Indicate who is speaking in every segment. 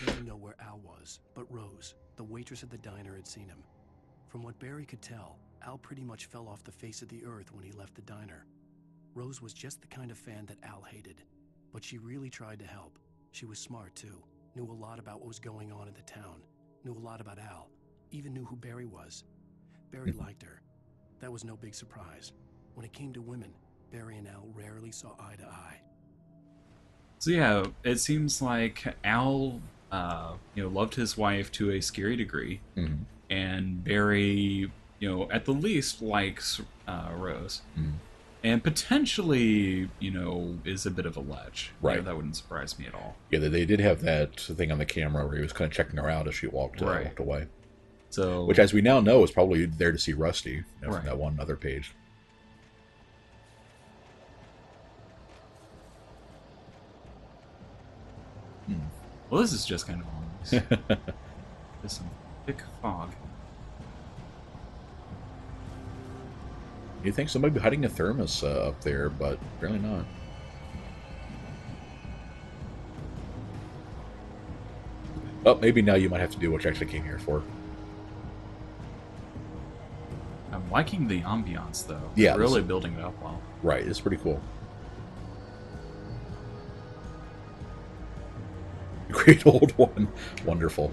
Speaker 1: didn't know where Al was, but Rose, the waitress at the diner, had seen him. From what Barry could tell, Al pretty much fell off the face of the earth when he left the diner. Rose was just the kind of fan that Al hated, but she really tried to help. She was smart too, knew a lot about what was going on in the town, knew a lot about Al, even knew who Barry was. Barry liked her. That was no big surprise. When it came to women, Barry and Al rarely saw eye to eye.
Speaker 2: So yeah, it seems like Al, loved his wife to a scary degree,
Speaker 3: Mm-hmm.
Speaker 2: and Barry, at the least likes Rose,
Speaker 3: Mm-hmm.
Speaker 2: and potentially, is a bit of a lech.
Speaker 3: Right.
Speaker 2: That wouldn't surprise me at all.
Speaker 3: Yeah, they did have that thing on the camera where he was kind of checking her out as she walked away.
Speaker 2: So,
Speaker 3: Which, as we now know, is probably there to see Rusty from
Speaker 2: Right.
Speaker 3: that one other page.
Speaker 2: well, this is just kind of ominous. There's some thick fog.
Speaker 3: You'd think somebody would be hiding a thermos up there, but apparently not. Oh, maybe now you might have to do what you actually came here for.
Speaker 2: I'm liking the ambiance, though.
Speaker 3: Yeah,
Speaker 2: Really building it up well.
Speaker 3: Right, it's pretty cool. Great old one. Wonderful.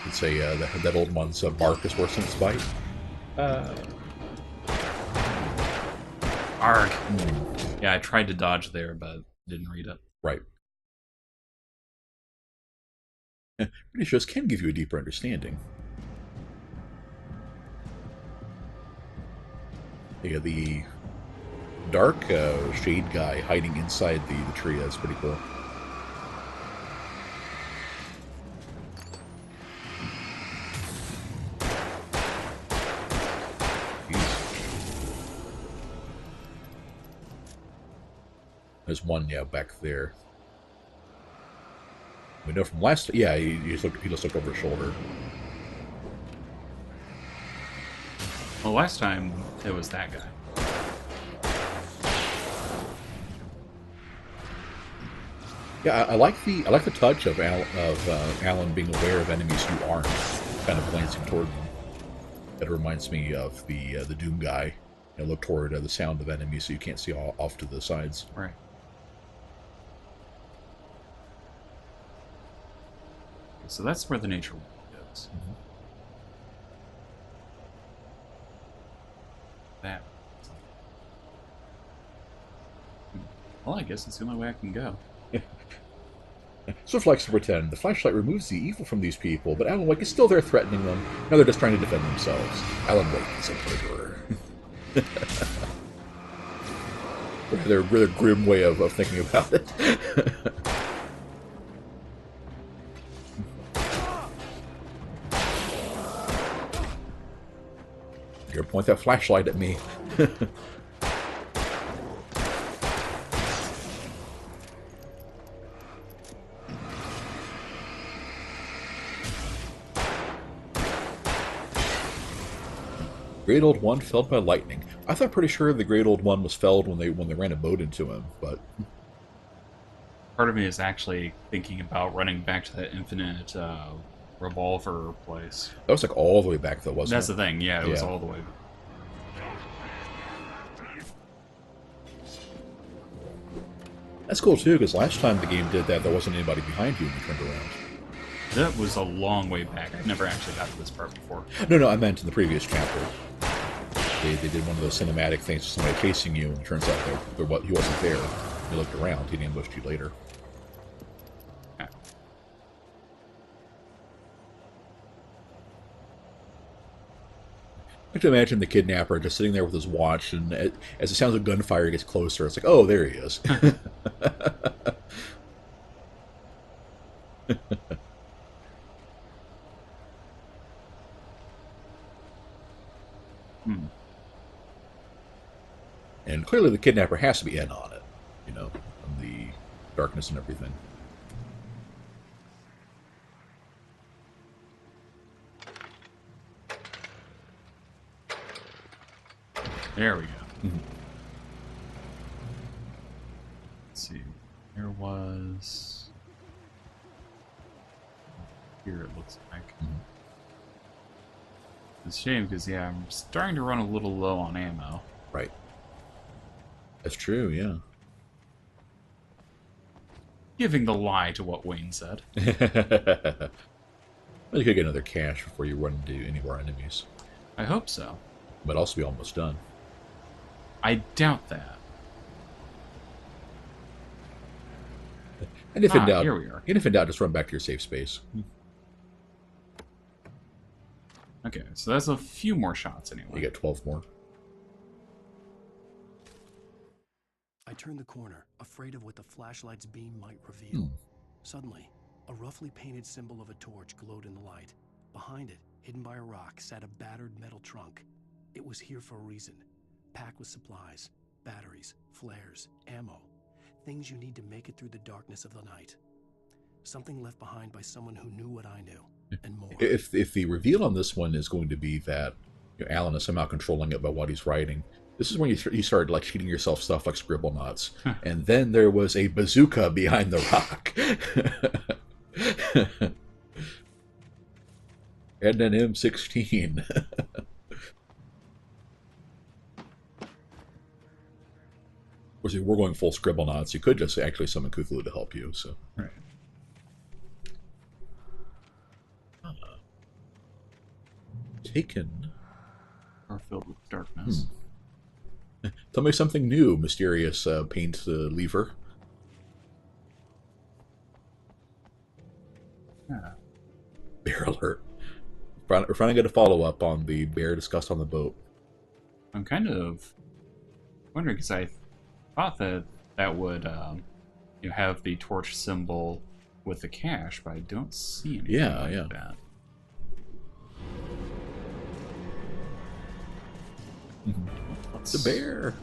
Speaker 3: You'd say that old one's bark is worse than its bite.
Speaker 2: Arg. Yeah, I tried to dodge there, but didn't read it.
Speaker 3: Right. Pretty sure this can give you a deeper understanding. Yeah, the dark shade guy hiding inside the tree is pretty cool. There's one, yeah, back there. We know from last... Yeah, he just looked over his shoulder.
Speaker 2: Well, last time it was that guy.
Speaker 3: Yeah, I like the touch of Alan being aware of enemies who aren't, kind of glancing toward them. That reminds me of the Doom guy. Look toward the sound of enemies so you can't see off to the sides.
Speaker 2: Right. So that's where the nature walk goes.
Speaker 3: Mm-hmm.
Speaker 2: That. Well, I guess it's the only way I can go.
Speaker 3: Swift likes to pretend the flashlight removes the evil from these people, but Alan Wake is still there threatening them. Now they're just trying to defend themselves. Alan Wake is a murderer. Rather grim way of thinking about it. You're gonna point that flashlight at me. Great Old One felled by lightning. I thought pretty sure the Great Old One was felled when they ran a boat into him, but
Speaker 2: Part of me is actually thinking about running back to that infinite revolver place.
Speaker 3: that was like all the way back though, wasn't
Speaker 2: That's
Speaker 3: it?
Speaker 2: the thing, yeah, it was
Speaker 3: Yeah.
Speaker 2: all the way.
Speaker 3: That's cool too, because last time the game did that, there wasn't anybody behind you when you turned around.
Speaker 2: That was a long way back. I've never actually got to this part before.
Speaker 3: No, I meant in the previous chapter. They did one of those cinematic things, somebody chasing you, and it turns out he wasn't there. You looked around, he ambushed you later.
Speaker 2: Yeah.
Speaker 3: I can imagine the kidnapper just sitting there with his watch, and as the sounds of gunfire gets closer, it's like, oh, there he is.
Speaker 2: Hmm.
Speaker 3: And clearly the kidnapper has to be in on it, on the darkness and everything.
Speaker 2: There we go. Let's see. There was... Here it looks like. It's a shame because, yeah, I'm starting to run a little low on ammo.
Speaker 3: Right. That's true, yeah.
Speaker 2: Giving the lie to what Wayne said.
Speaker 3: Well, you could get another cache before you run into any more enemies.
Speaker 2: I hope so.
Speaker 3: But also be almost done.
Speaker 2: I doubt that.
Speaker 3: And if in doubt,
Speaker 2: here we are.
Speaker 3: And if in doubt, just run back to your safe space.
Speaker 2: Okay, so that's a few more shots anyway.
Speaker 3: You get 12 more.
Speaker 1: I turned the corner, afraid of what the flashlight's beam might reveal. Suddenly, a roughly painted symbol of a torch glowed in the light. Behind it, hidden by a rock, sat a battered metal trunk. It was here for a reason. Packed with supplies, batteries, flares, ammo. Things you need to make it through the darkness of the night. Something left behind by someone who knew what I knew, and more.
Speaker 3: If the reveal on this one is going to be that Alan is somehow controlling it by what he's writing, this is when you started like cheating yourself stuff like scribble knots. And then there was a bazooka behind the rock. And an M16. Of course, if we're going full scribble knots, you could just actually summon Cthulhu to help you. So,
Speaker 2: right.
Speaker 3: Taken.
Speaker 2: Are filled with darkness.
Speaker 3: Tell me something new, mysterious paint lever.
Speaker 2: Yeah.
Speaker 3: Bear alert. We're finally going to follow up on the bear discussed on the boat.
Speaker 2: I'm kind of wondering because I thought that would have the torch symbol with the cache, but I don't see anything like that. Let's
Speaker 3: The bear.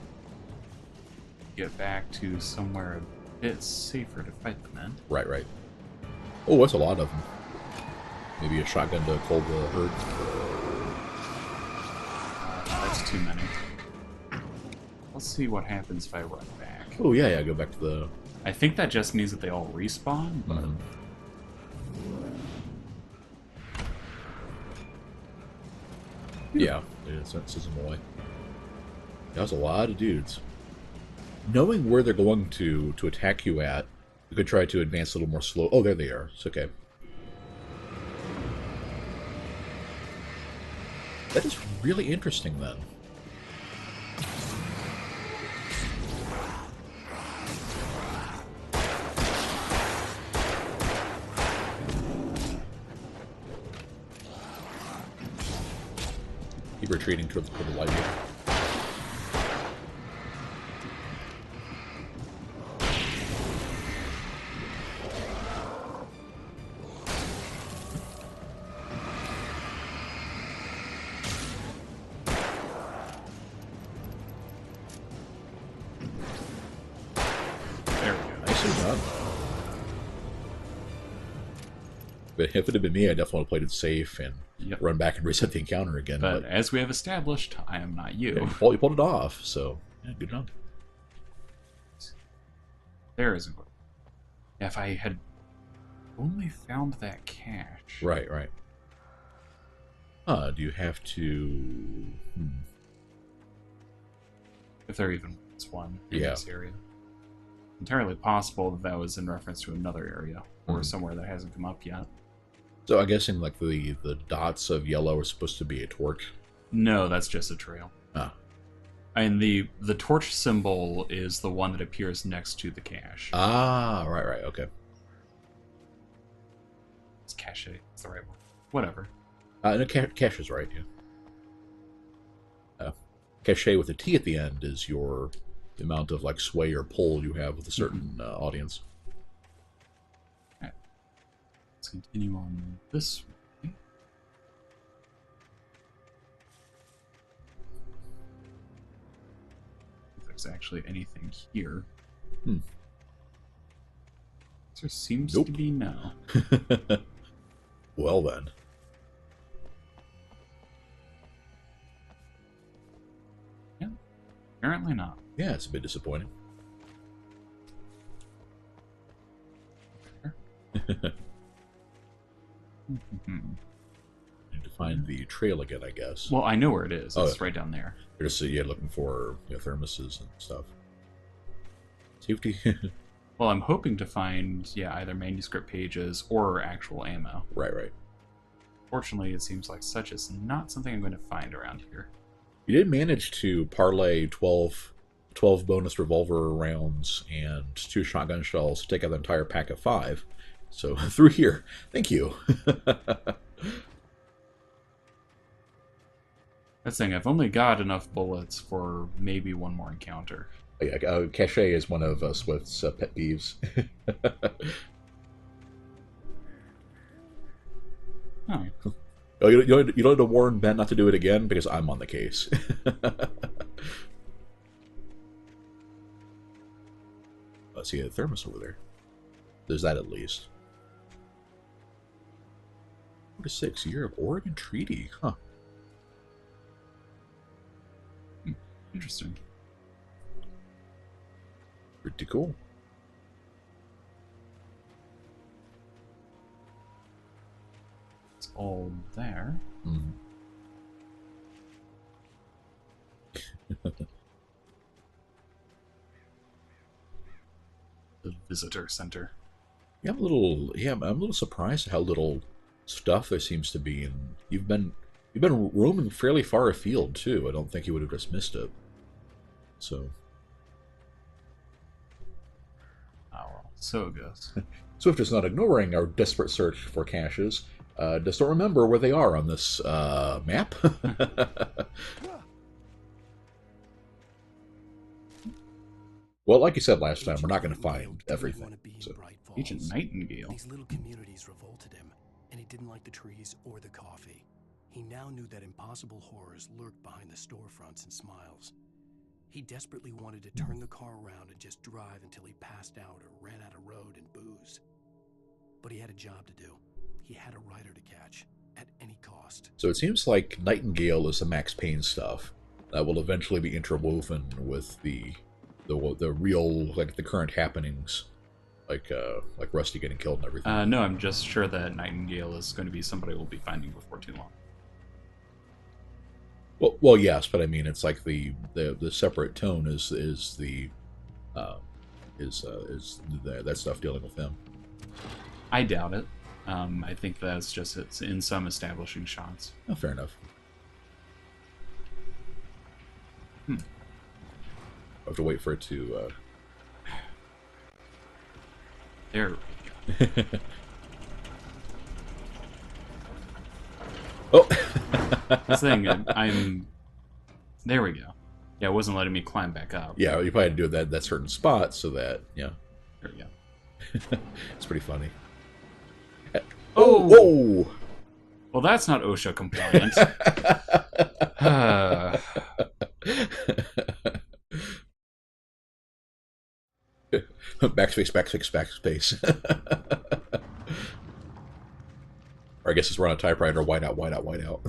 Speaker 2: get back to somewhere a bit safer to fight them in.
Speaker 3: Right. Oh, that's a lot of them. Maybe a shotgun to cull the herd.
Speaker 2: That's too many. Let's see what happens if I run back.
Speaker 3: Oh, yeah, go back to the...
Speaker 2: I think that just means that they all respawn, but...
Speaker 3: Yeah, it sends them away. That was a lot of dudes. Knowing where they're going to attack you at, you could try to advance a little more slow. Oh, there they are. It's okay. That is really interesting, then. Keep retreating toward the light. But if it had been me, I definitely would have played it safe and run back and reset the encounter again.
Speaker 2: But as we have established, I am not you.
Speaker 3: Yeah, you pulled it off, so yeah, good job.
Speaker 2: There is a... If I had only found that cache...
Speaker 3: Right. Do you have to...
Speaker 2: If there even was one in this area. Entirely possible that was in reference to another area, or somewhere that hasn't come up yet.
Speaker 3: So I'm guessing like the dots of yellow are supposed to be a torch?
Speaker 2: No, that's just a trail. And the torch symbol is the one that appears next to the cache.
Speaker 3: Right, okay.
Speaker 2: It's cache. It's the right one. Whatever.
Speaker 3: No, cache is right, yeah. Cache with a T at the end is the amount of like sway or pull you have with a certain audience.
Speaker 2: Okay. Let's continue on this way. If there's actually anything here. There seems to be no.
Speaker 3: Well then.
Speaker 2: Apparently not.
Speaker 3: Yeah, it's a bit disappointing. Need to find the trail again, I guess.
Speaker 2: Well, I know where it is.
Speaker 3: Oh,
Speaker 2: It's right down there.
Speaker 3: You're just looking for thermoses and stuff. Safety.
Speaker 2: Well, I'm hoping to find, either manuscript pages or actual ammo.
Speaker 3: Right.
Speaker 2: Fortunately, it seems like such is not something I'm going to find around here.
Speaker 3: You did manage to parlay 12 bonus revolver rounds and 2 shotgun shells to take out the entire pack of 5. So, through here. Thank you.
Speaker 2: That's the thing, I've only got enough bullets for maybe one more encounter.
Speaker 3: Yeah, cache is one of Swift's pet peeves.
Speaker 2: Oh.
Speaker 3: Oh, you don't have to warn Ben not to do it again because I'm on the case. Let's see a thermos over there. There's that at least. 46 year of Oregon Treaty, huh?
Speaker 2: Interesting.
Speaker 3: Pretty cool.
Speaker 2: It's all there.
Speaker 3: Mm.
Speaker 2: The visitor center.
Speaker 3: Yeah, I'm a little surprised at how little stuff there seems to be, and you've been roaming fairly far afield too. I don't think you would have just missed it. So.
Speaker 2: Oh, well, so it goes.
Speaker 3: Swift is not ignoring our desperate search for caches. Just don't remember where they are on this map. Well, like you said last time, we're not going to find everything. So.
Speaker 2: Agent Nightingale.
Speaker 1: These little communities revolted him, and he didn't like the trees or the coffee. He now knew that impossible horrors lurked behind the storefronts and smiles. He desperately wanted to turn the car around and just drive until he passed out or ran out of road and booze. But he had a job to do. He had a rider to catch, at any cost.
Speaker 3: So it seems like Nightingale is the Max Payne stuff that will eventually be interwoven with the real, like, the current happenings, like Rusty getting killed and everything.
Speaker 2: No, I'm just sure that Nightingale is going to be somebody we'll be finding before too long.
Speaker 3: Well, yes, but I mean, it's like the separate tone is that stuff dealing with them.
Speaker 2: I doubt it. I think that's just it's in some establishing shots.
Speaker 3: Oh, fair enough. I have to wait for it to.
Speaker 2: There.
Speaker 3: Oh.
Speaker 2: This thing, I'm. There we go. Yeah, it wasn't letting me climb back up.
Speaker 3: Yeah, you probably had to do it that certain spot so that
Speaker 2: There we go.
Speaker 3: It's pretty funny.
Speaker 2: Oh!
Speaker 3: Whoa!
Speaker 2: Well, that's not OSHA compliant.
Speaker 3: Backspace. Or I guess it's run a typewriter. Whiteout.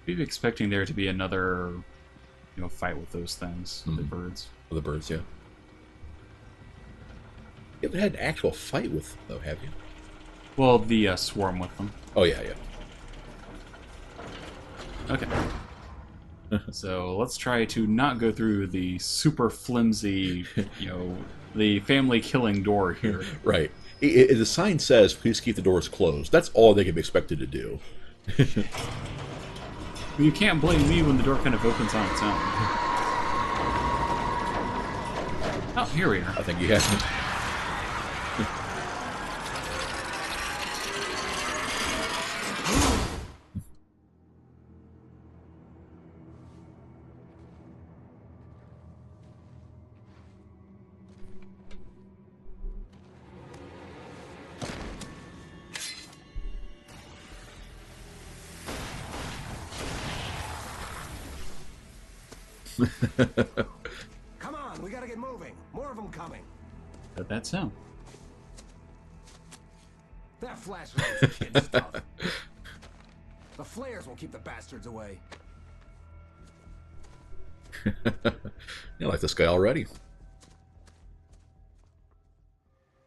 Speaker 2: Be expecting there to be another, fight with those things, the birds.
Speaker 3: With the birds, yeah. You haven't had an actual fight with them, though, have you?
Speaker 2: Well, the swarm with them.
Speaker 3: Oh, yeah.
Speaker 2: Okay. So let's try to not go through the super flimsy, the family killing door here.
Speaker 3: Right. The sign says, please keep the doors closed. That's all they can be expected to do.
Speaker 2: You can't blame me when the door kind of opens on its own. Oh, here we are.
Speaker 3: I think you have.
Speaker 4: Come on, we gotta get moving. More of them coming.
Speaker 2: But that's so.
Speaker 4: That flashlight's kid stuff. The flares will keep the bastards away.
Speaker 3: You like this guy already.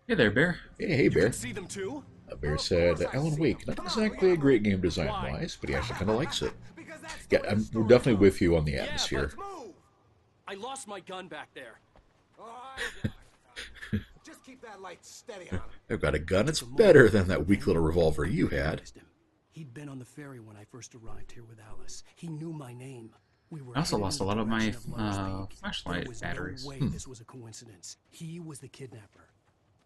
Speaker 2: Hey there, Bear.
Speaker 3: Hey, Bear.
Speaker 4: See them too?
Speaker 3: Bear said, Alan Wake, not exactly a great game design-wise, but he actually kind of likes it. Yeah, we're definitely with you on the atmosphere.
Speaker 1: I lost my gun back there.
Speaker 4: Just keep that light steady on him.
Speaker 3: I've got a gun that's better than that weak little revolver you had.
Speaker 1: He'd been on the ferry when I first arrived here with Alice. He knew my name. We were
Speaker 2: I also
Speaker 1: headed
Speaker 2: lost
Speaker 1: in
Speaker 2: a
Speaker 1: the
Speaker 2: lot of my
Speaker 1: direction Lover's Peak.
Speaker 2: flashlight
Speaker 1: There was
Speaker 2: batteries.
Speaker 1: No way this was a coincidence. He was the kidnapper.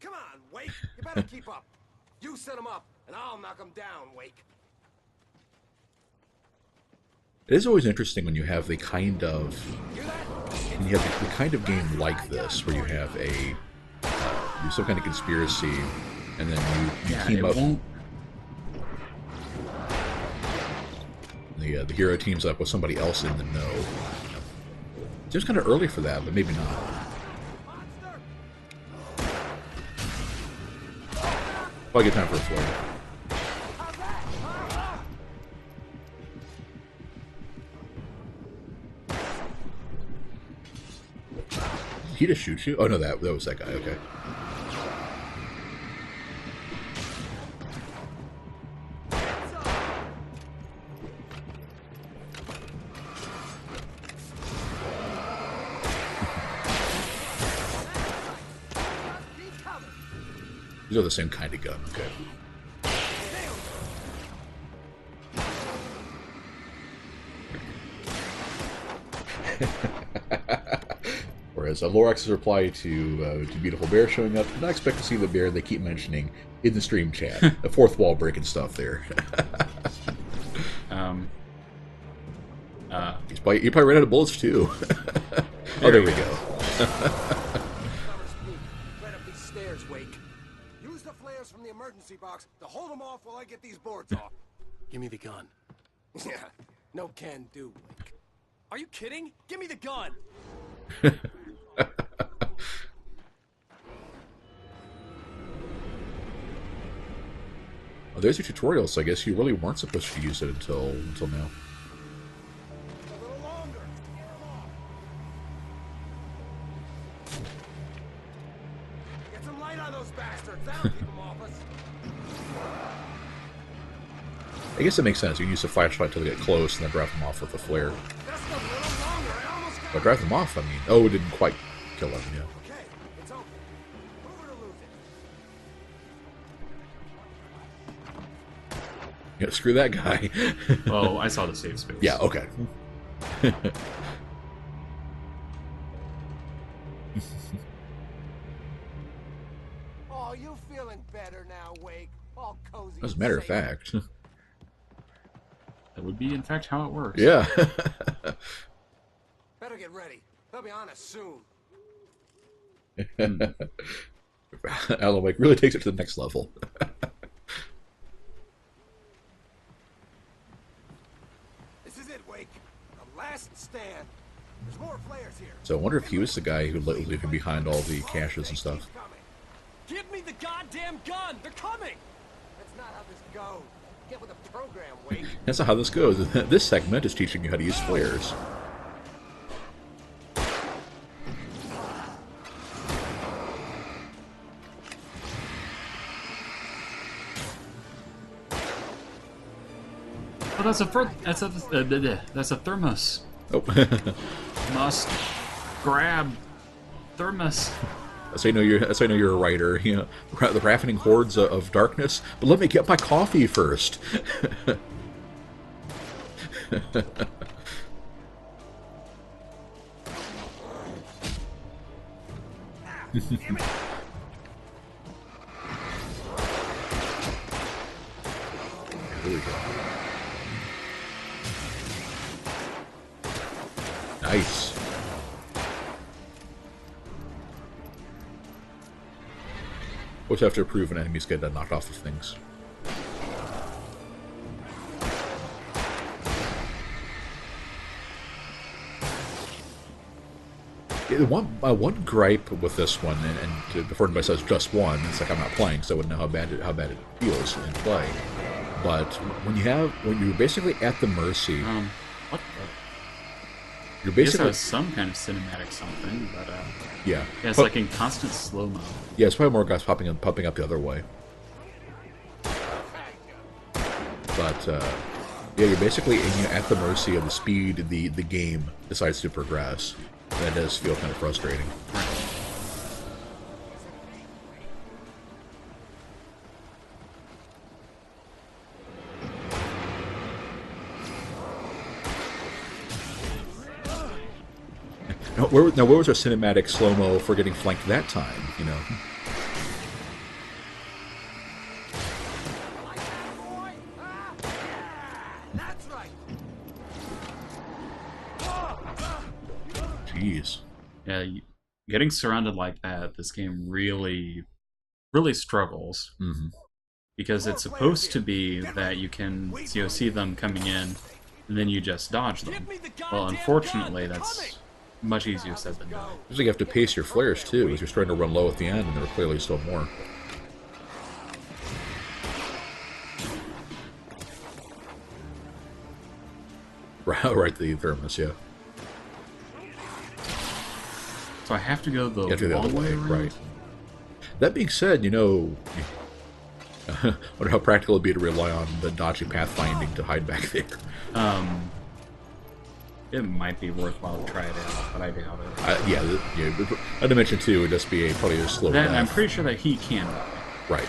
Speaker 4: Come on, Wake. You better keep up. You set him up, and I'll knock him down, Wake.
Speaker 3: It is always interesting when you have the kind of the kind of game like this, where you have some kind of conspiracy, and then you team up. The hero teams up with somebody else in the know. It's just kind of early for that, but maybe not. Probably good time for a flare. Did he just shoot you? Oh no, that was that guy. Okay. These are the same kind of gun. Okay. Whereas Lorax's reply to Beautiful Bear showing up, did not expect to see the bear they keep mentioning in the stream chat. The fourth wall breaking stuff there. He probably ran out of bullets too. Oh, there we go.
Speaker 4: Right up these stairs, Wake. Use the flares from the emergency box to hold them off while I get these boards off.
Speaker 1: Give me the gun.
Speaker 4: Yeah, no can do, Wake.
Speaker 1: Are you kidding? Give me the gun!
Speaker 3: Well, there's your tutorial, so I guess you really weren't supposed to use it until now.
Speaker 4: A little longer. Get 'em off. Get some light on those bastards. That'll keep them off us.
Speaker 3: I guess it makes sense. You can use the flashlight till they get close and then drive them off with the flare.
Speaker 4: Just a little longer. I almost got
Speaker 3: But drive them off, I mean, oh, it didn't quite kill them, yeah.
Speaker 4: Okay, it's over. Move it or lose it.
Speaker 3: Yeah, screw that guy.
Speaker 2: Well, I saw the save space.
Speaker 3: Yeah, okay.
Speaker 4: Oh, you feeling better now, Wake? All cozy.
Speaker 3: As a matter of
Speaker 4: and safe.
Speaker 3: fact.
Speaker 2: That would be, in fact, how it works.
Speaker 3: Yeah.
Speaker 4: Better get ready. They'll be on us soon.
Speaker 3: Alan Wake really takes it to the next level.
Speaker 4: This is it, Wake. The last stand. There's more flares here.
Speaker 3: So I wonder if he was the guy who was leaving behind all the caches and stuff.
Speaker 4: Coming.
Speaker 1: Give me the goddamn gun! They're coming!
Speaker 4: That's not how this goes. Get with the program, Wake.
Speaker 3: That's not how this goes. This segment is teaching you how to use flares.
Speaker 2: Oh, that's a thermos.
Speaker 3: Oh.
Speaker 2: Must grab thermos.
Speaker 3: That's how you know you're a writer. You know, the rafting hordes of darkness. But let me get my coffee first.
Speaker 4: Damn it.
Speaker 3: Here we go. Nice. Always have to approve when enemies get knocked off of things. One gripe with this one, and before anybody says just one, it's like I'm not playing, so I wouldn't know how bad it feels in play. But when you're basically at the mercy,
Speaker 2: what the?
Speaker 3: You're basically
Speaker 2: some kind of cinematic something, but
Speaker 3: yeah,
Speaker 2: it's like in constant slow mo.
Speaker 3: Yeah, it's probably more guys popping up the other way. But yeah, you're basically at the mercy of the speed the game decides to progress. That does feel kind of frustrating. Now, where was our cinematic slow-mo for getting flanked that time, you know? Jeez.
Speaker 2: Yeah, getting surrounded like that, this game really, really struggles.
Speaker 3: Mm-hmm.
Speaker 2: Because it's supposed to be that you can see them coming in, and then you just dodge them. Well, unfortunately, that's much easier said than done.
Speaker 3: Usually you have to pace your flares, too, as you're starting to run low at the end, and there are clearly still more. Right, the thermos, yeah.
Speaker 2: So I have to go the long way around?
Speaker 3: Right. That being said, you know, I wonder how practical it'd be to rely on the dodgy pathfinding to hide back there.
Speaker 2: It might be worthwhile to try it out, but I doubt it.
Speaker 3: Yeah, I'd mention too, it'd just be probably a slow death.
Speaker 2: I'm pretty sure that he can die.
Speaker 3: Right.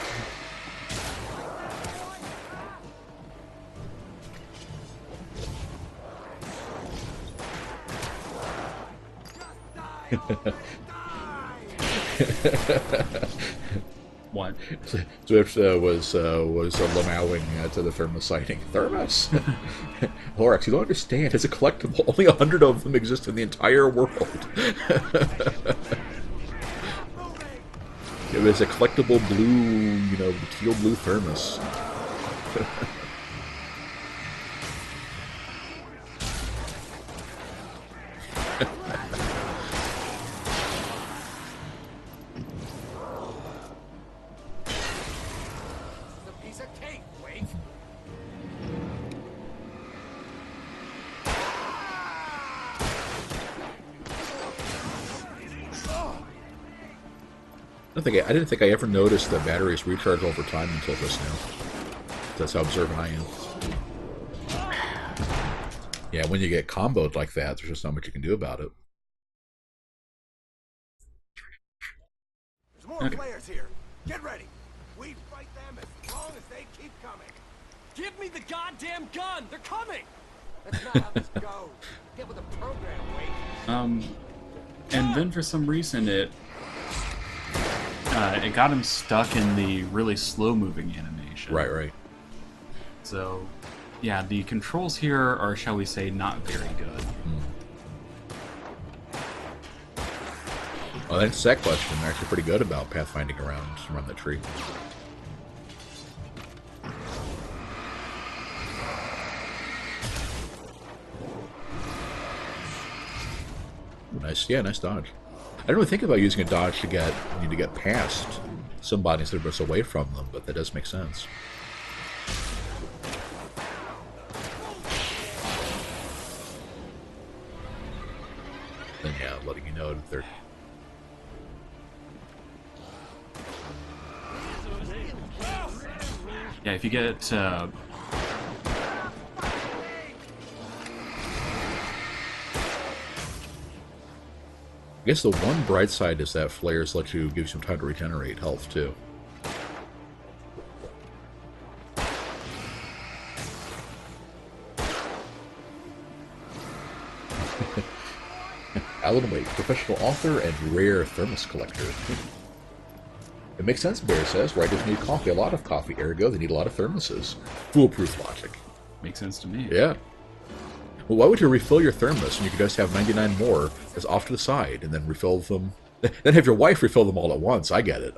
Speaker 2: What?
Speaker 3: Swift was lamowing to the thermos sighting. Thermos? Lorax, you don't understand. It's a collectible. Only 100 of them exist in the entire world. It was a collectible blue, teal blue thermos. I didn't think I ever noticed that batteries recharge over time until just now. That's how observant I am. Yeah, when you get comboed like that, there's just not much you can do about it.
Speaker 4: There's more players here. Get ready. We fight them as long as they keep coming. Give me the goddamn gun! They're coming! That's not how this goes. Get with the program, Wake.
Speaker 2: And then for some reason it got him stuck in the really slow-moving animation.
Speaker 3: Right.
Speaker 2: So, yeah, the controls here are, shall we say, not very good.
Speaker 3: Well, that's that question. They're actually pretty good about pathfinding around the tree. Nice dodge. I didn't really think about using a dodge to get past somebody instead of just away from them, but that does make sense. Then yeah, letting you know that they're
Speaker 2: if you get
Speaker 3: I guess the one bright side is that flares let you give you some time to regenerate health too. Alan Wake, professional author and rare thermos collector. It makes sense, Bear says. Writers need coffee, a lot of coffee, ergo they need a lot of thermoses. Foolproof logic.
Speaker 2: Makes sense to me.
Speaker 3: Yeah. Well, why would you refill your thermos when you could just have 99 more as off to the side and then refill them? Then have your wife refill them all at once. I get it.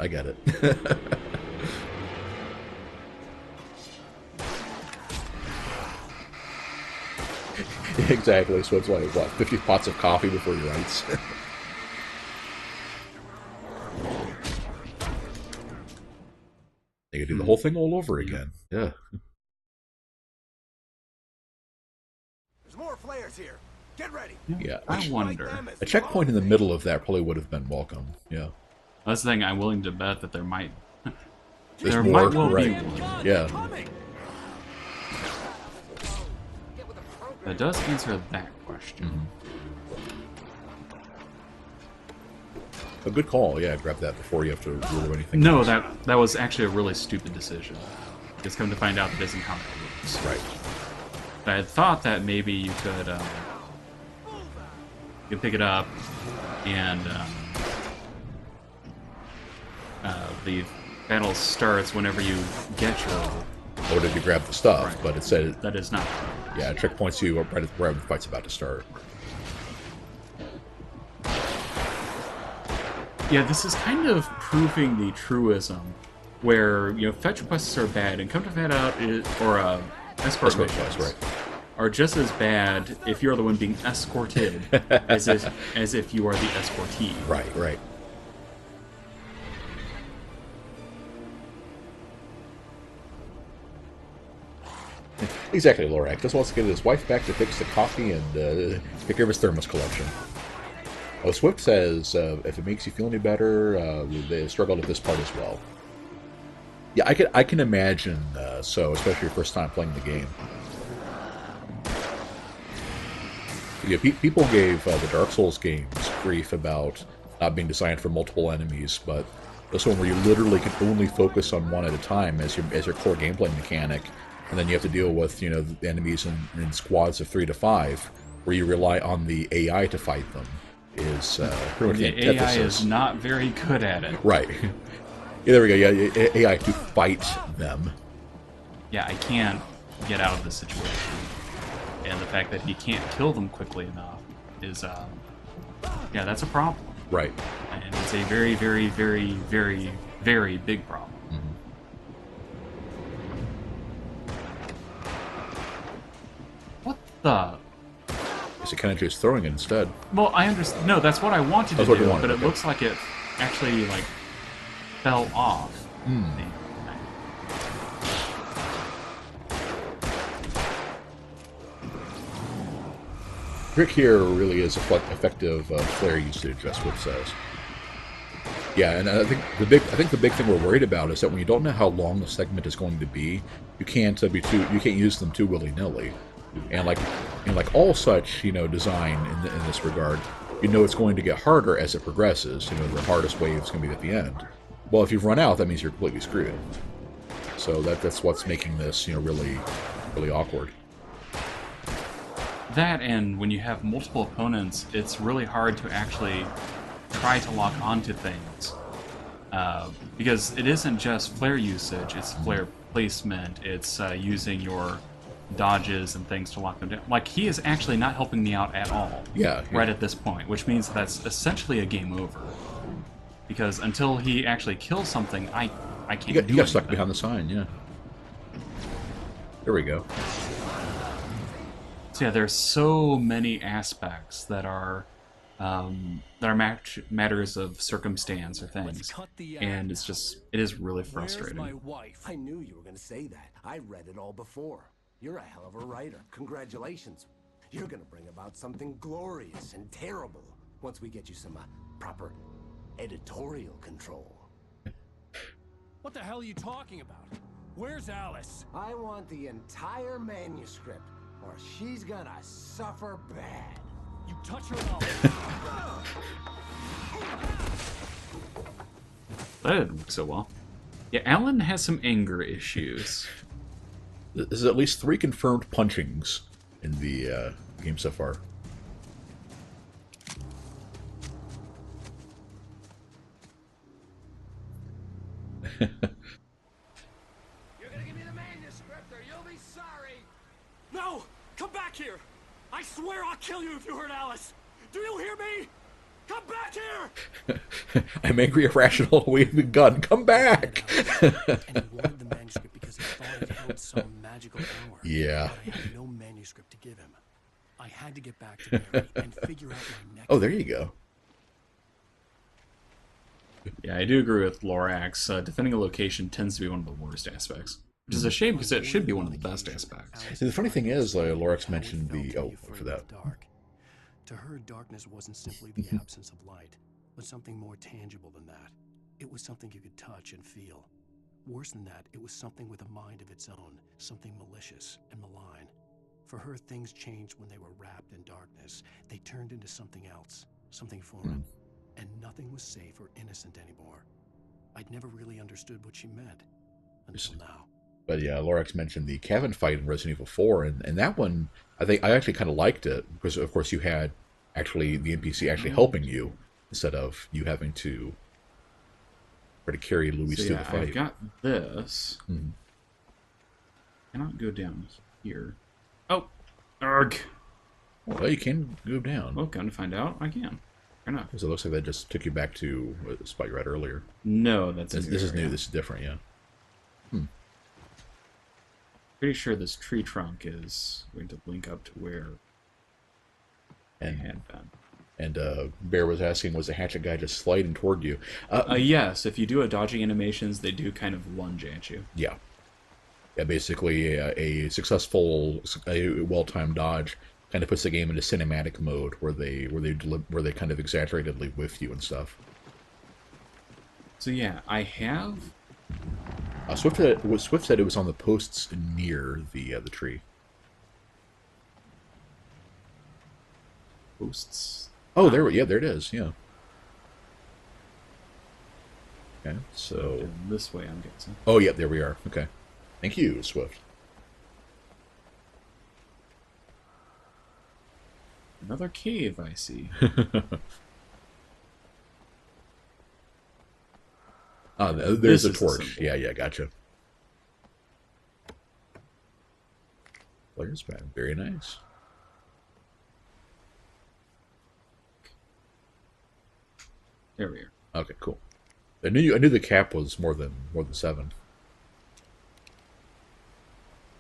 Speaker 3: Exactly. So it's like, what, 50 pots of coffee before he writes? whole thing all over again. Yeah.
Speaker 4: There's more flares here. Get ready.
Speaker 3: Yeah.
Speaker 2: I wonder.
Speaker 3: A checkpoint in the middle of that probably would have been welcome. Yeah.
Speaker 2: That's the thing. I'm willing to bet that there might.
Speaker 3: There's
Speaker 2: there
Speaker 3: more,
Speaker 2: might well be
Speaker 3: right.
Speaker 2: one.
Speaker 3: Yeah.
Speaker 2: That does answer that question.
Speaker 3: A good call. Yeah, grab that before you have to rule anything.
Speaker 2: No, that was actually a really stupid decision. Just come to find out that isn't how it works.
Speaker 3: Right.
Speaker 2: I had thought that maybe you could pick it up and the battle starts whenever you get your.
Speaker 3: Or did you grab the stuff?
Speaker 2: Right.
Speaker 3: But it said
Speaker 2: That is not.
Speaker 3: yeah, it checkpoints you right where the fight's about to start.
Speaker 2: Yeah, this is kind of proving the truism where, fetch quests are bad, and come to find out, escort missions
Speaker 3: Right.
Speaker 2: are just as bad if you're the one being escorted as if you are the escortee.
Speaker 3: Right. Exactly, Lorak just wants to get his wife back to fix the coffee and take care of his thermos collection. Oh, Swift says, if it makes you feel any better, they struggled at this part as well. Yeah, I can imagine so, especially your first time playing the game. Yeah, people gave the Dark Souls games grief about not being designed for multiple enemies, but this one where you literally can only focus on one at a time as your core gameplay mechanic, and then you have to deal with the enemies in squads of 3 to 5, where you rely on the AI to fight them. Is pretty much the
Speaker 2: AI is not very good at it.
Speaker 3: Right. Yeah, there we go. Yeah, AI to fight them.
Speaker 2: Yeah, I can't get out of this situation. And the fact that he can't kill them quickly enough is, yeah, that's a problem.
Speaker 3: Right.
Speaker 2: And it's a very, very, very, very, very big problem. What the...
Speaker 3: So kind of just throwing it instead.
Speaker 2: Well, I understand. No, that's what I wanted to do, but it looks like it actually, fell off.
Speaker 3: Trick here really is effective flare usage, that's what it says. Yeah, and I think the big thing we're worried about is that when you don't know how long the segment is going to be, you can't use them too willy-nilly. And like all such design in this regard, it's going to get harder as it progresses. The hardest wave is going to be at the end. Well, if you've run out, that means you're completely screwed. So that's what's making this really awkward.
Speaker 2: That, and when you have multiple opponents, it's really hard to actually try to lock onto things. Because it isn't just flare usage, it's flare placement, it's using your dodges and things to lock them down. Like, he is actually not helping me out at all.
Speaker 3: Yeah.
Speaker 2: Right at this point, which means that's essentially a game over. Because until he actually kills something, I can't do anything.
Speaker 3: You got stuck behind the sign, yeah. There we go.
Speaker 2: So yeah, there's so many aspects that are matters of circumstance or things, and it is really frustrating.
Speaker 4: Where's my wife? I knew you were going to say that. I read it all before. You're a hell of a writer. Congratulations. You're going to bring about something glorious and terrible once we get you some proper editorial control.
Speaker 1: What the hell are you talking about? Where's Alice?
Speaker 4: I want the entire manuscript, or she's gonna suffer bad.
Speaker 1: You touch her mouth.
Speaker 2: That didn't work so well. Yeah, Alan has some anger issues.
Speaker 3: There's at least 3 confirmed punchings in the game so far.
Speaker 4: You're gonna give me the manuscript, or you'll be sorry.
Speaker 1: No! Come back here! I swear I'll kill you if you hurt Alice! Do you hear me? Come back here!
Speaker 3: I'm angry, irrational, waving a gun. Come back!
Speaker 1: And he wanted the manuscript because he thought it held some magical power.
Speaker 3: Yeah.
Speaker 1: But I had no manuscript to give him. I had to get back to Barry and figure out my next...
Speaker 3: Oh, there you go.
Speaker 2: Yeah, I do agree with Lorax. Defending a location tends to be one of the worst aspects. Which is a shame because it should be one of the best aspects.
Speaker 3: See, the funny thing is, Lorax mentioned the... Oh, for that.
Speaker 1: To her, darkness wasn't simply the absence of light, but something more tangible than that. It was something you could touch and feel. Worse than that, it was something with a mind of its own, something malicious and malign. For her, things changed when they were wrapped in darkness. They turned into something else, something foreign, and nothing was safe or innocent anymore. I'd never really understood what she meant until now.
Speaker 3: But yeah, Lorax mentioned the cabin fight in Resident Evil 4, and that one, I think I actually kind of liked it, because of course you had actually the NPC actually helping you, instead of you having to try to carry Louis through the fight.
Speaker 2: I've got this. Cannot go down here. Oh! Arg!
Speaker 3: Well, you can go down.
Speaker 2: Well, come to find out, I can. Fair enough.
Speaker 3: Because it looks like that just took you back to the spot you were at earlier.
Speaker 2: No, that's
Speaker 3: this is new. This is different, yeah.
Speaker 2: Pretty sure this tree trunk is going to link up to where I had been.
Speaker 3: And Bear was asking, was the hatchet guy just sliding toward you?
Speaker 2: Yes, if you do a dodging animations, they do kind of lunge at you.
Speaker 3: Yeah. Yeah, basically a successful, well-timed dodge kind of puts the game into cinematic mode, where they kind of exaggeratedly whiff you and stuff.
Speaker 2: So yeah, I have.
Speaker 3: Swift said it was on the posts near the tree.
Speaker 2: Posts.
Speaker 3: Oh, there it is. Yeah. Okay, so
Speaker 2: this way, I'm guessing.
Speaker 3: Oh, yeah, there we are. Okay, thank you, Swift.
Speaker 2: Another cave, I see.
Speaker 3: There's a torch. Yeah, gotcha. Player's pad, very nice.
Speaker 2: There we are.
Speaker 3: Okay, cool. I knew the cap was more than 7.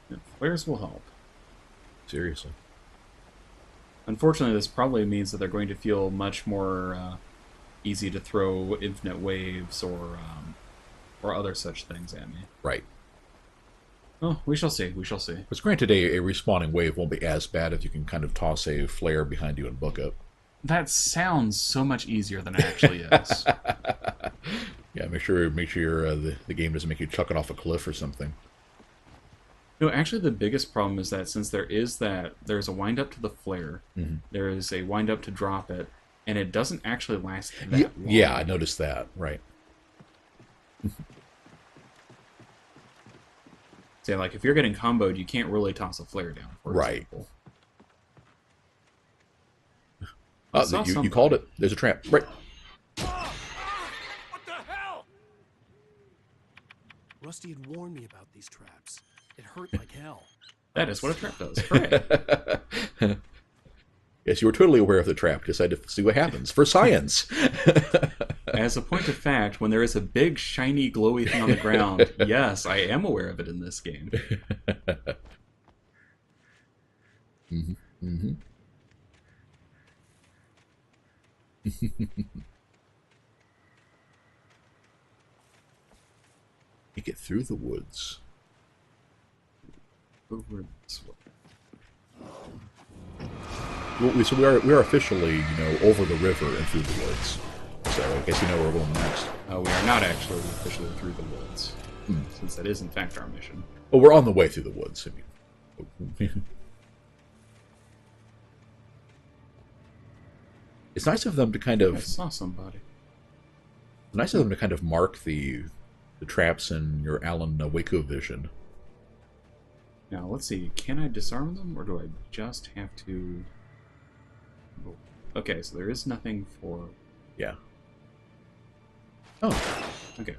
Speaker 2: Yeah, flares will help.
Speaker 3: Seriously.
Speaker 2: Unfortunately, this probably means that they're going to feel much more easy to throw infinite waves or other such things at me.
Speaker 3: Right.
Speaker 2: Oh, we shall see. We shall see.
Speaker 3: But granted, a respawning wave won't be as bad if you can kind of toss a flare behind you and book it.
Speaker 2: That sounds so much easier than it actually is.
Speaker 3: Yeah, make sure the game doesn't make you chuck it off a cliff or something.
Speaker 2: No, actually, the biggest problem is that since there's a wind up to the flare, there is a wind up to drop it, and it doesn't actually last that long.
Speaker 3: Yeah, I noticed that. Right.
Speaker 2: Say, like, if you're getting comboed, you can't really toss a flare down, for example.
Speaker 3: You called it. There's a trap. Right.
Speaker 4: What the hell?
Speaker 1: Rusty had warned me about these traps. It hurt like hell.
Speaker 2: That is what a trap does. Correct.
Speaker 3: Yes, you were totally aware of the trap. Decided to see what happens for science.
Speaker 2: As a point of fact, when there is a big, shiny, glowy thing on the ground, yes, I am aware of it in this game.
Speaker 3: You get through the woods.
Speaker 2: Over this way.
Speaker 3: So we are officially, over the river and through the woods. So I guess you know where we're going next.
Speaker 2: We are not actually officially through the woods, since that is in fact our mission.
Speaker 3: Well, we're on the way through the woods. It's nice of them to kind of.
Speaker 2: I saw somebody.
Speaker 3: Nice of them to kind of mark the traps in your Alan Waco vision.
Speaker 2: Now let's see. Can I disarm them, or do I just have to? Okay, so there is nothing for.
Speaker 3: Yeah. Oh.
Speaker 2: Okay.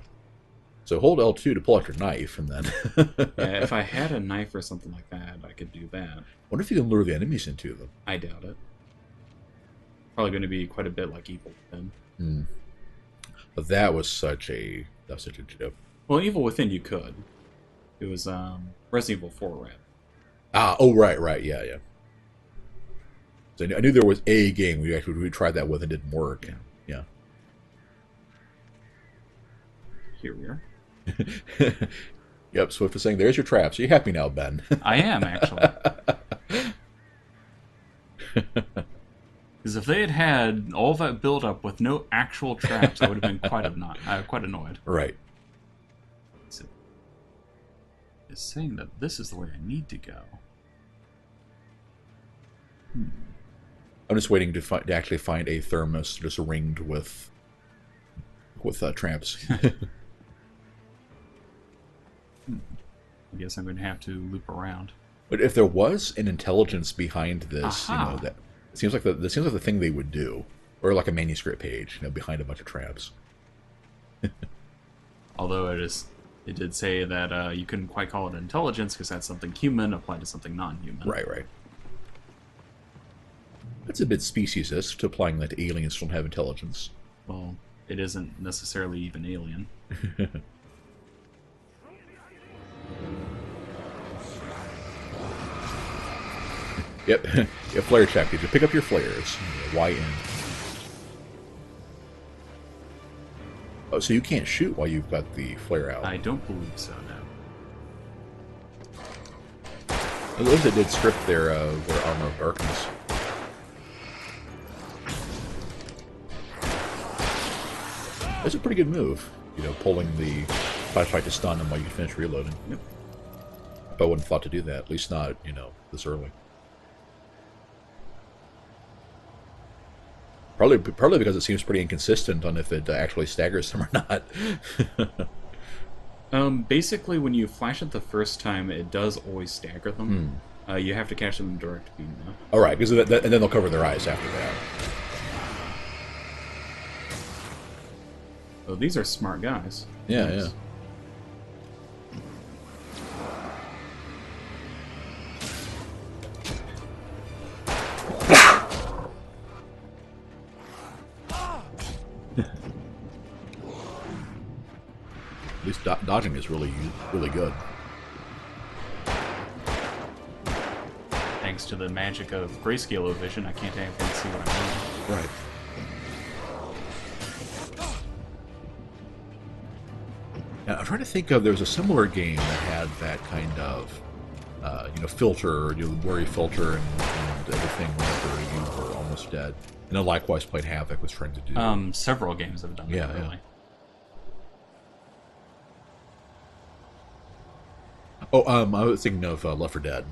Speaker 3: So hold L2 to pull out your knife, and then.
Speaker 2: Yeah, if I had a knife or something like that, I could do that.
Speaker 3: Wonder if you can lure the enemies into them.
Speaker 2: I doubt it. Probably going to be quite a bit like Evil Within.
Speaker 3: But that was such a joke.
Speaker 2: Well, Evil Within you could. It was Resident Evil 4, right?
Speaker 3: Oh, right, yeah. So I knew there was a game we tried that with and didn't work. Yeah.
Speaker 2: superior.
Speaker 3: Yep, Swift is saying, there's your traps. Are you happy now, Ben?
Speaker 2: I am, actually. Because if they had had all that build-up with no actual traps, I would have been quite annoyed.
Speaker 3: Right.
Speaker 2: It's saying that this is the way I need to go.
Speaker 3: I'm just waiting to actually find a thermos just ringed with traps.
Speaker 2: I guess I'm going to have to loop around.
Speaker 3: But if there was an intelligence behind this,
Speaker 2: Aha.
Speaker 3: that it seems like the thing they would do, or like a manuscript page, behind a bunch of traps.
Speaker 2: Although it did say that you couldn't quite call it intelligence because that's something human applied to something non-human.
Speaker 3: Right. That's a bit speciesist to applying that to aliens who don't have intelligence.
Speaker 2: Well, it isn't necessarily even alien.
Speaker 3: Yep. Yeah, flare check. Did you pick up your flares? YN. Oh, so you can't shoot while you've got the flare out.
Speaker 2: I don't believe so, no.
Speaker 3: Those that did script their Armor of Darkness. That's a pretty good move. Pulling the flashlight to stun them while you finish reloading.
Speaker 2: Yep.
Speaker 3: I wouldn't have thought to do that. At least not, this early. Probably because it seems pretty inconsistent on if it actually staggers them or not.
Speaker 2: Basically, when you flash it the first time, it does always stagger them. You have to catch them in direct beam, though.
Speaker 3: All right, because and then they'll cover their eyes after that.
Speaker 2: Oh, these are smart guys.
Speaker 3: Yeah,
Speaker 2: Nice.
Speaker 3: yeah. At least dodging is really good.
Speaker 2: Thanks to the magic of grayscale vision, I can't even see what I'm doing.
Speaker 3: Right. Now, I'm trying to think of, there was a similar game that had that kind of, filter, worry filter and everything whenever you were almost dead. And then likewise played Havoc was trying to do.
Speaker 2: Several games have done that, really.
Speaker 3: Oh, I was thinking of Left 4 Dead.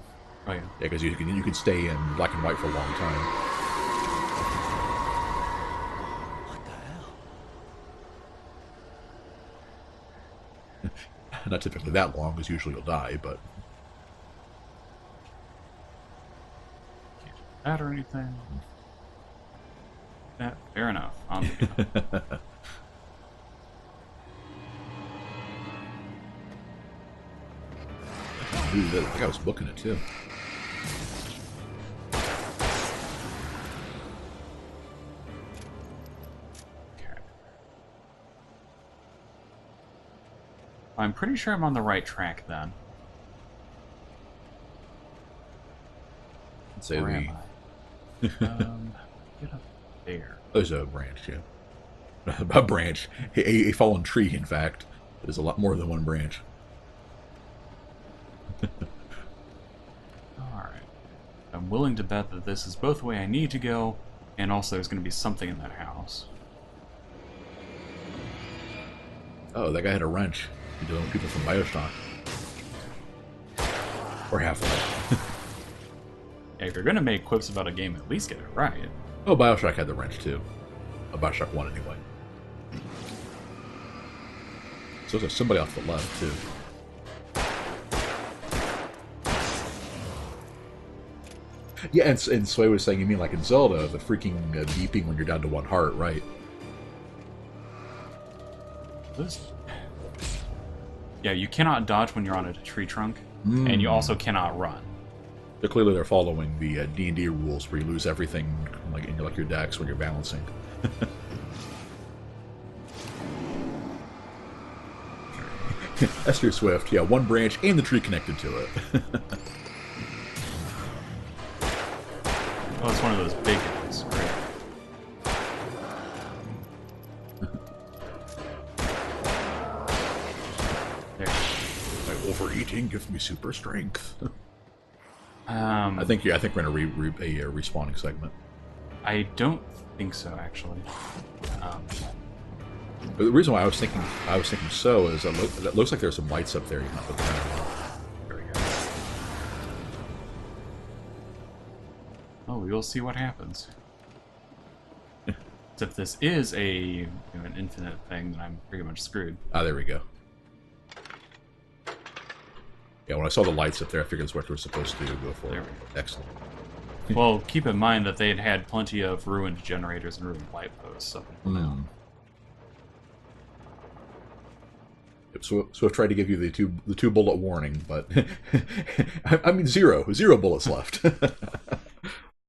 Speaker 2: Oh, yeah.
Speaker 3: Yeah, because you could stay in black and white for a long time.
Speaker 4: What the hell?
Speaker 3: Not typically that long, because usually you'll die, but...
Speaker 2: Can't do that or anything. Yeah, fair enough. On we go.
Speaker 3: Dude, I think I was booking it, too.
Speaker 2: Okay. I'm pretty sure I'm on the right track, then.
Speaker 3: I'd say
Speaker 2: Where
Speaker 3: we...
Speaker 2: am I? Get up there.
Speaker 3: There's a branch, yeah. A branch. A fallen tree, in fact. There's a lot more than one branch.
Speaker 2: Alright. I'm willing to bet that this is both the way I need to go, and also there's going to be something in that house.
Speaker 3: Oh, that guy had a wrench. You're doing people from Bioshock. Or Half-Life.
Speaker 2: Yeah, if you're going to make quips about a game, at least get it right.
Speaker 3: Oh, Bioshock had the wrench, too. Bioshock 1, anyway. So there's somebody off the left, too. Yeah, and Sway was saying, you mean like in Zelda, the freaking beeping when you're down to one heart, right?
Speaker 2: Yeah, you cannot dodge when you're on a tree trunk, and you also cannot run.
Speaker 3: So clearly they're following the D&D rules where you lose everything like in your decks when you're balancing. Esther Swift, yeah, one branch and the tree connected to it.
Speaker 2: Oh, it's one of those big guys. Great.
Speaker 3: Fighting gives me super strength.
Speaker 2: I
Speaker 3: think we're in a respawning segment.
Speaker 2: I don't think so, actually.
Speaker 3: But the reason why I was thinking so is it looks like there's some lights up there. You can put that.
Speaker 2: There we go. Oh, we will see what happens. If this is an infinite thing, then I'm pretty much screwed.
Speaker 3: Ah, there we go. Yeah, when I saw the lights up there, I figured that's what we're supposed to go for.
Speaker 2: There we go.
Speaker 3: Excellent.
Speaker 2: Well, keep in mind that they had plenty of ruined generators and ruined light posts.
Speaker 3: So I've tried to give you the two bullet warning, but I mean zero bullets left.